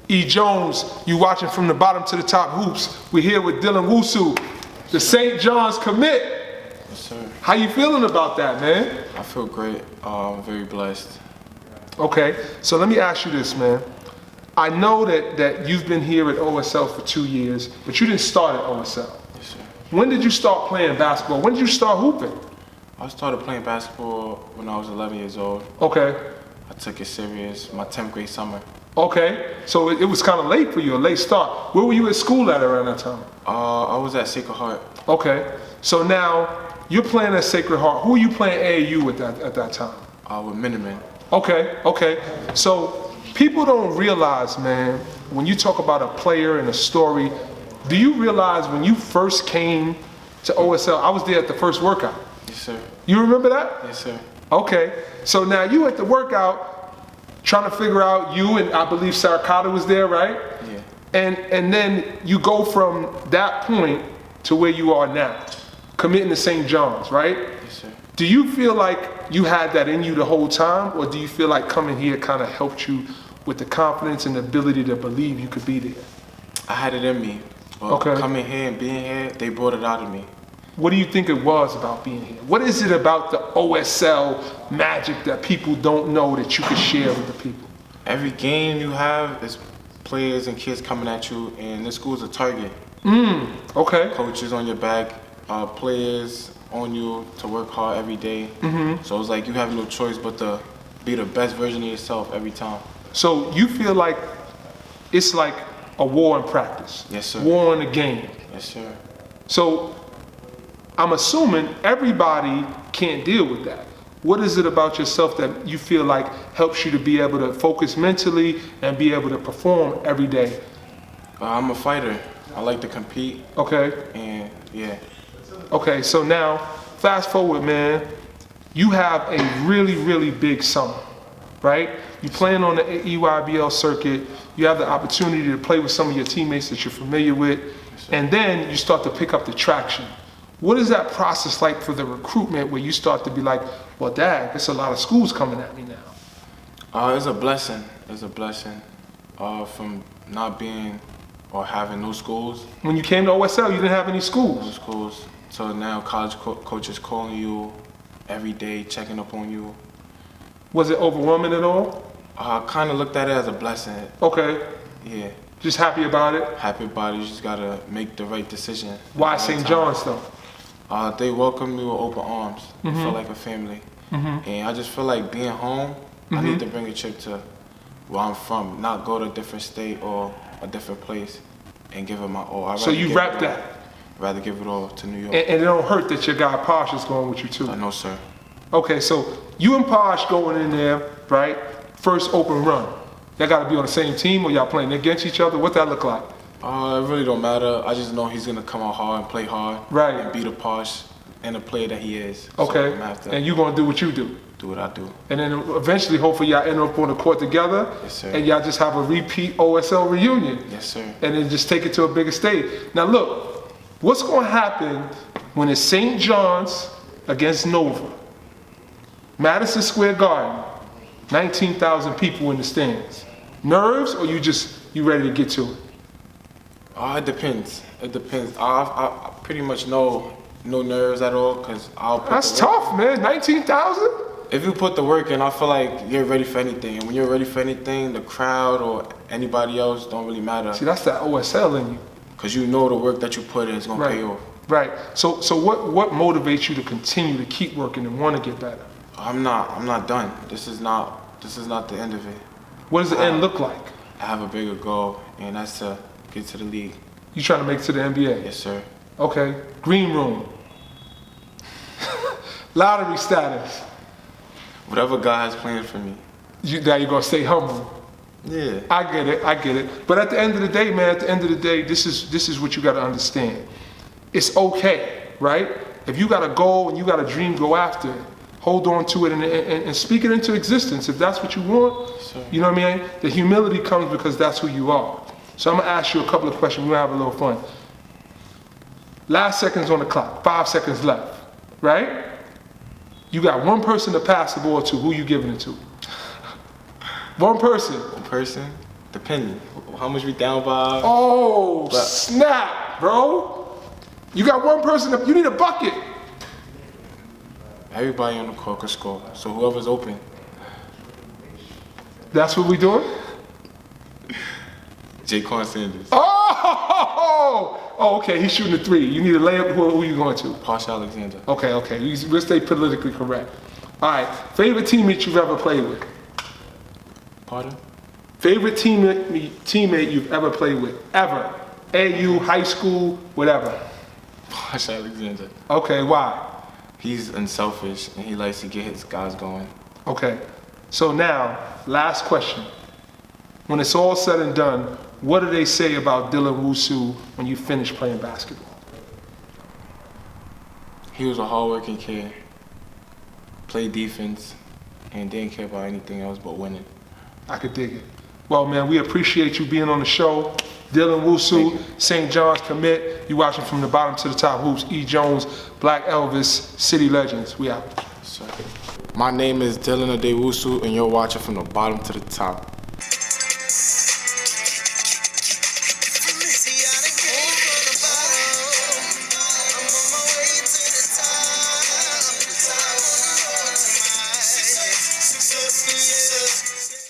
E. Jones, you watching from the bottom to the top hoops. We're here with Dylan Wusu, the St. John's commit. Yes, sir. How you feeling about that, man? I feel great. I'm very blessed. Okay, so let me ask you this, man. I know that you've been here at OSL for 2 years, but you didn't start at OSL. Yes, sir. When did you start playing basketball? When did you start hooping? I started playing basketball when I was 11 years old. Okay. I took it serious my 10th grade summer. Okay, so it was kind of late for you, a late start. Where were you at school at around that time? I was at Sacred Heart. Okay, so now you're playing at Sacred Heart. Who are you playing AAU with at that time? With Minutemen. Okay. So people don't realize, man, when you talk about a player and a story, do you realize when you first came to OSL, I was there at the first workout. Yes, sir. You remember that? Yes, sir. Okay, so now you at the workout, trying to figure out you and I believe Sarah Carter was there, right? Yeah. And then you go from that point to where you are now, committing to St. John's, right? Yes, sir. Do you feel like you had that in you the whole time, or do you feel like coming here kind of helped you with the confidence and the ability to believe you could be there? I had it in me. But Okay. coming here and being here, they brought it out of me. What do you think it was about being here? What is it about the OSL magic that people don't know that you could share with the people? Every game you have is players and kids coming at you, and this school's a target. Okay. Coaches on your back, players on you to work hard every day. So it's like you have no choice but to be the best version of yourself every time. So you feel like it's like a war in practice? Yes, sir. War in the game? Yes, sir. So I'm assuming everybody can't deal with that. What is it about yourself that you feel like helps you to be able to focus mentally and be able to perform every day? I'm a fighter. I like to compete. Okay. And yeah. Okay, so now, fast forward, man. You have a really, really big summer, right? You're playing on the EYBL circuit. You have the opportunity to play with some of your teammates that you're familiar with. And then you start to pick up the traction. What is that process like for the recruitment where you start to be like, well, dad, there's a lot of schools coming at me now? It's a blessing. It's a blessing from not being or having no schools. When you came to OSL, you didn't have any schools. No schools. So now college coaches calling you every day, checking up on you. Was it overwhelming at all? I kind of looked at it as a blessing. Okay. Yeah. Just happy about it? Happy about it. You just gotta make the right decision. Why St. John's though? They welcome me with open arms. I feel like a family. And I just feel like being home, I need to bring a trip to where I'm from, not go to a different state or a different place and give it my all. So you rep that? I'd rather give it all to New York. And it don't hurt that your guy Posh is going with you too? No, sir. Okay, so you and Posh going in there, right? First open run. Y'all gotta be on the same team or y'all playing against each other? What that look like? It really don't matter. I just know he's gonna come out hard and play hard. Right. And be the Posh and the player that he is. Okay, So I'm gonna have to and you gonna do what you do? do what I do. And then eventually, hopefully y'all end up on the court together. Yes, sir. And y'all just have a repeat OSL reunion. Yes, sir. And then just take it to a bigger stage. Now look, what's gonna happen when it's St. John's against Nova? Madison Square Garden, 19,000 people in the stands. Nerves, or you ready to get to it? It depends. It depends. I pretty much no nerves at all because I'll put That's the work. tough, man. 19,000? If you put the work in, I feel like you're ready for anything. And when you're ready for anything, the crowd or anybody else don't really matter. See, that's that OSL in you. Because you know the work that you put in is going to pay off. Right. So what motivates you to continue to keep working and want to get better? I'm not done. This is not the end of it. What does the end look like? I have a bigger goal, and that's to get to the league. You trying to make it to the NBA? Yes, sir. Okay. Green room. Lottery status. Whatever God has planned for me. Now you're gonna stay humble. Yeah. I get it. But at the end of the day, man, this is what you gotta understand. It's okay, right? If you got a goal and you got a dream, go after it. Hold on to it and speak it into existence if that's what you want. Sure. You know what I mean? The humility comes because that's who you are. So I'm gonna ask you a couple of questions. We're gonna have a little fun. Last seconds on the clock, 5 seconds left, right? You got one person to pass the ball to. Who you giving it to? One person. One person? Depending. How much we down by? Oh, snap, bro. You got one person, you need a bucket. Everybody on the court could score. So whoever's open. That's what we doing? Jaquan Sanders. Oh, okay, he's shooting a 3. You need a layup, who are you going to? Posh Alexander. Okay, we'll stay politically correct. All right, favorite teammate you've ever played with? Pardon? Favorite teammate you've ever played with, ever? AU, high school, whatever. Posh Alexander. Okay, why? He's unselfish and he likes to get his guys going. Okay, so now, last question. When it's all said and done, what do they say about Dylan Wusu when you finish playing basketball? He was a hardworking kid, played defense, and didn't care about anything else but winning. I could dig it. Well, man, we appreciate you being on the show. Dylan Wusu, St. John's commit. You watching from the bottom to the top hoops. E. Jones, Black Elvis, City Legends. We out. My name is Dylan Wusu, and you're watching from the bottom to the top.